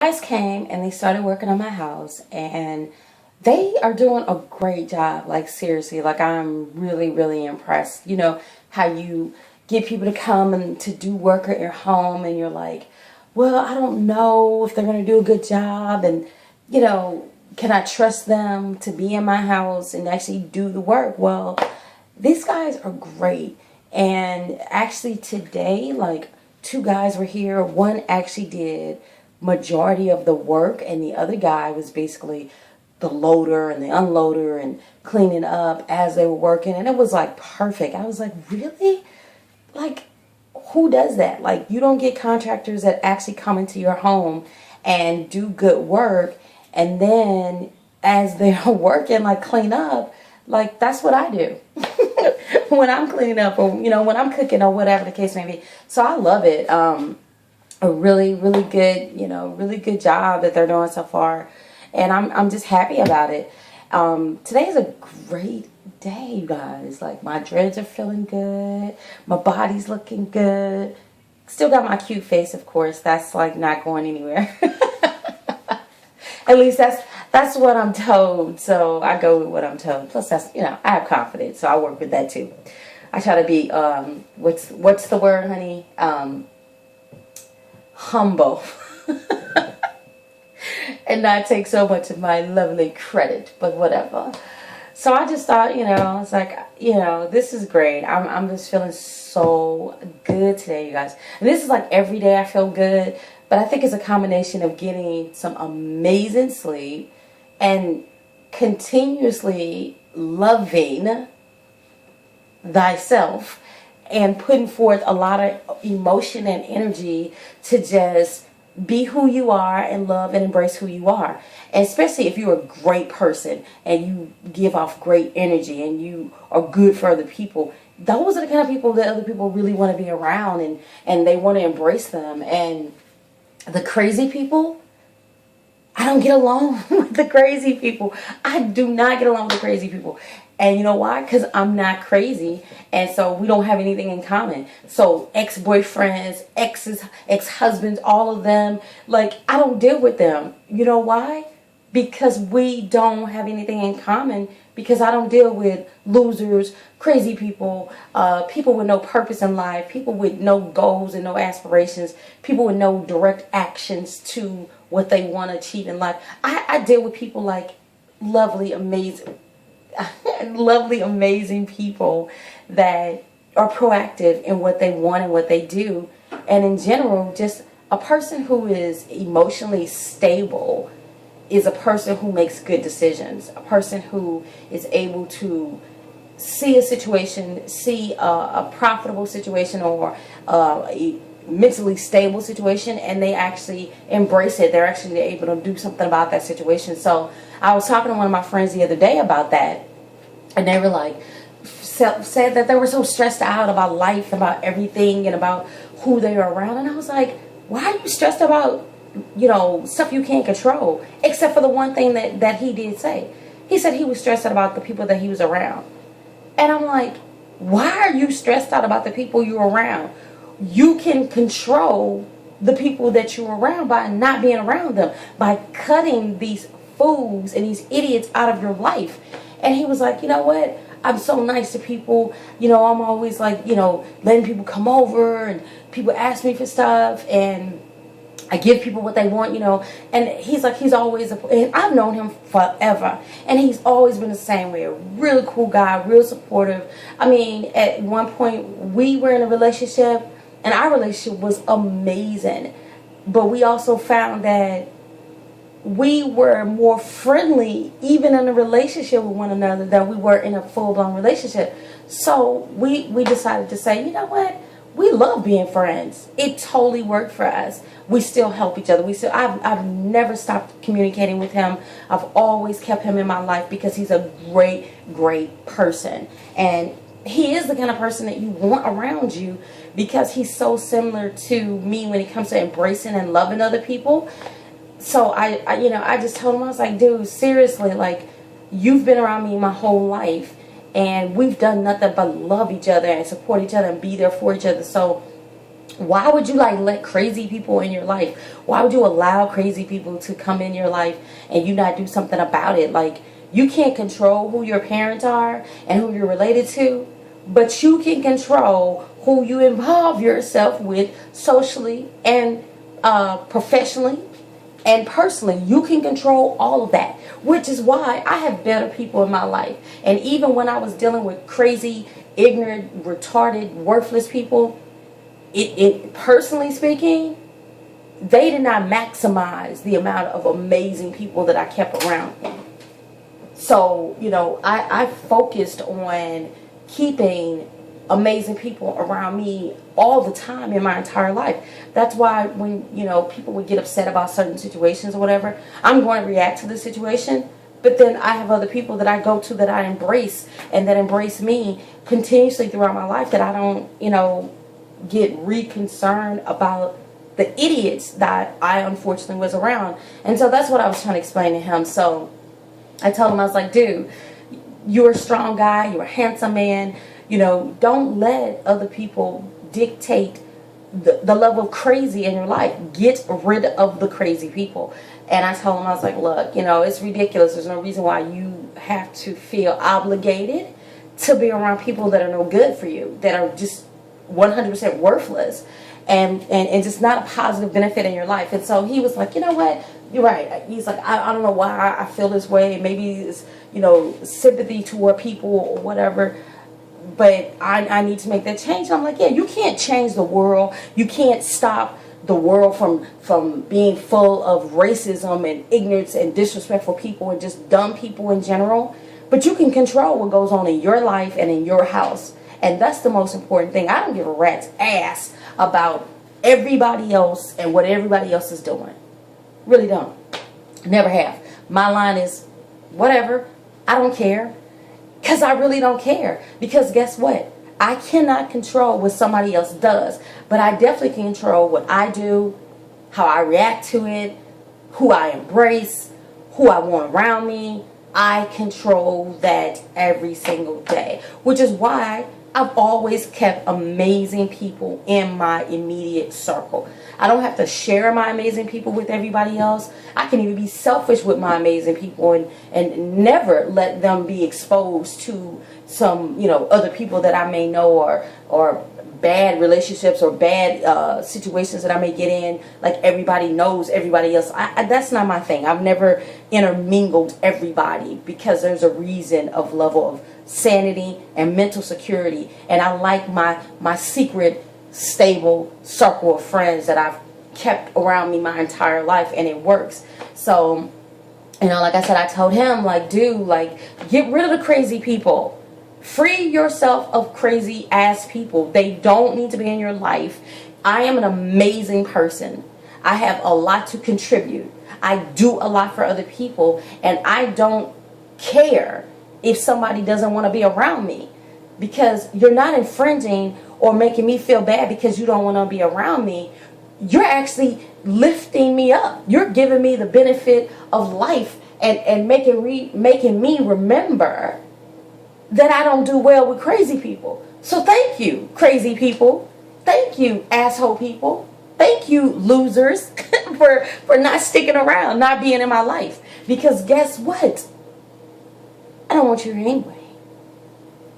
Guys came and they started working on my house, and they are doing a great job. Like, seriously, like, I'm really, really impressed. You know how you get people to come and to do work at your home, and you're like, well, I don't know if they're going to do a good job, and can I trust them to be in my house and actually do the work? Well, these guys are great. And actually today, like, two guys were here. One actually did majority of the work, and the other guy was basically the loader and the unloader and cleaning up as they were working. And it was like perfect. I was like, really? Like, who does that? Like, you don't get contractors that actually come into your home and do good work, and then as they're working, like, clean up. Like, that's what I do when I'm cleaning up, or when I'm cooking, or whatever the case may be. So I love it. A really, really good, really good job that they're doing so far, and I'm just happy about it. Today is a great day, you guys. Like, my dreads are feeling good, my body's looking good. Still got my cute face, of course. That's like not going anywhere. At least that's what I'm told. So I go with what I'm told. Plus, that's I have confidence, so I work with that too. I try to be what's the word, honey? Humble. And not take so much of my lovely credit, but whatever. So I just thought, it's like, this is great. I'm just feeling so good today, you guys. And this is like every day I feel good, but I think it's a combination of getting some amazing sleep and continuously loving thyself and putting forth a lot of emotion and energy to just be who you are and love and embrace who you are. And especially if you're a great person and you give off great energy and you are good for other people, those are the kind of people that other people really want to be around, and they want to embrace them. And the crazy people, I don't get along with the crazy people. I do not get along with the crazy people. And you know why? Because I'm not crazy. And so we don't have anything in common. So ex-boyfriends, exes, ex-husbands, all of them, like, I don't deal with them. You know why? Because we don't have anything in common. Because I don't deal with losers, crazy people, people with no purpose in life, people with no goals and no aspirations, people with no direct actions to what they want to achieve in life. I deal with people like lovely, amazing, lovely, amazing people that are proactive in what they want and what they do. And in general, just a person who is emotionally stable is a person who makes good decisions, a person who is able to see a situation, see a profitable situation, or a mentally stable situation, and they actually embrace it. They're actually able to do something about that situation. So I was talking to one of my friends the other day about that, and they were like, said that they were so stressed out about life, about everything, and about who they are around. And I was like, why are you stressed about stuff you can't control? Except for the one thing that he did say. He said he was stressed out about the people that he was around. And I'm like, why are you stressed out about the people you're around? You can control the people that you're around by not being around them, by cutting these fools and these idiots out of your life. And he was like, you know what? I'm so nice to people. I'm always like, letting people come over, and people ask me for stuff, and I give people what they want, and he's like, he's always, and I've known him forever, and he's always been the same way. A really cool guy, real supportive. I mean, at one point we were in a relationship, and our relationship was amazing, but we also found that we were more friendly even in a relationship with one another than we were in a full-blown relationship. So we decided to say, you know what? We love being friends. It totally worked for us. We still help each other. I've never stopped communicating with him. I've always kept him in my life because he's a great, great person. And he is the kind of person that you want around you because he's so similar to me when it comes to embracing and loving other people. So I just told him, I was like, dude, seriously, like, you've been around me my whole life, and we've done nothing but love each other and support each other and be there for each other. So Why would you like let crazy people in your life? Why would you allow crazy people to come in your life and you not do something about it? Like, you can't control who your parents are and who you're related to, but you can control who you involve yourself with socially and professionally and personally. You can control all of that, which is why I have better people in my life. And even when I was dealing with crazy, ignorant, retarded, worthless people, it personally speaking, they did not maximize the amount of amazing people that I kept around me. So, you know, I focused on keeping amazing people around me all the time in my entire life. That's why when, you know, people would get upset about certain situations or whatever, I'm going to react to the situation. But then I have other people that I go to that I embrace and that embrace me continuously throughout my life, that I don't, you know, get reconcerned about the idiots that I unfortunately was around. And so that's what I was trying to explain to him. So I told him, I was like, dude, you're a strong guy, you're a handsome man, you know, don't let other people dictate the level of crazy in your life. Get rid of the crazy people. And I told him, I was like, look, you know, it's ridiculous. There's no reason why you have to feel obligated to be around people that are no good for you, that are just 100% worthless and just not a positive benefit in your life. And so he was like, you know what, you're right. He's like, I don't know why I feel this way. Maybe it's, you know, sympathy toward people or whatever, but I need to make that change. And I'm like, yeah, you can't change the world. You can't stop the world from being full of racism and ignorance and disrespectful people and just dumb people in general. But you can control what goes on in your life and in your house. And that's the most important thing. I don't give a rat's ass about everybody else and what everybody else is doing. Really don't. Never have. My line is, whatever. I don't care. Because I really don't care. Because guess what? I cannot control what somebody else does. But I definitely can control what I do, how I react to it, who I embrace, who I want around me. I control that every single day. Which is why I've always kept amazing people in my immediate circle. I don't have to share my amazing people with everybody else. I can even be selfish with my amazing people and never let them be exposed to some, you know, other people that I may know or bad relationships or bad situations that I may get in. Like everybody knows everybody else. That's not my thing. I've never intermingled everybody because there's a reason of level of sanity and mental security. And I like my secret stable circle of friends that I've kept around me my entire life, and it works. So, you know, like I said, I told him, like, dude, like, get rid of the crazy people. Free yourself of crazy ass people. They don't need to be in your life. I am an amazing person. I have a lot to contribute. I do a lot for other people, and I don't care if somebody doesn't want to be around me, because you're not infringing or making me feel bad because you don't want to be around me. You're actually lifting me up. You're giving me the benefit of life and making me remember that I don't do well with crazy people. So thank you, crazy people. Thank you, asshole people. Thank you, losers, for not sticking around, not being in my life. Because guess what? I don't want you here anyway.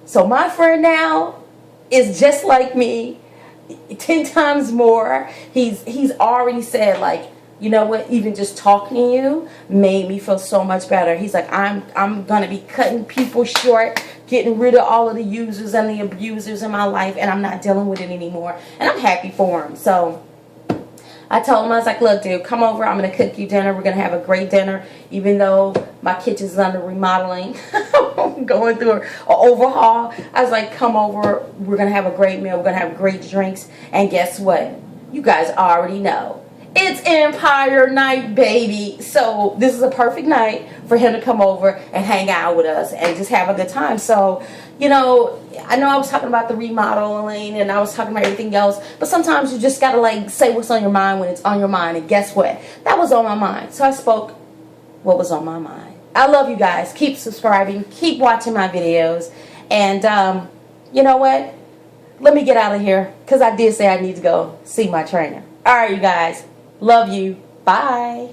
So my friend now is just like me, 10 times more. He's already said, like, you know what, even just talking to you made me feel so much better. He's like, I'm gonna be cutting people short, getting rid of all of the users and the abusers in my life, and I'm not dealing with it anymore. And I'm happy for him. So I told him, I was like, look, dude, come over. I'm going to cook you dinner. We're going to have a great dinner, even though my kitchen's under remodeling. I'm going through an overhaul. I was like, come over. We're going to have a great meal. We're going to have great drinks. And guess what? You guys already know. It's Empire Night, baby. So this is a perfect night for him to come over and hang out with us and just have a good time. So, you know I was talking about the remodeling and I was talking about everything else, but sometimes you just gotta like say what's on your mind when it's on your mind. And guess what? That was on my mind. So I spoke what was on my mind. I love you guys. Keep subscribing. Keep watching my videos. And you know what? let me get out of here because I did say I need to go see my trainer. All right, you guys. Love you. Bye.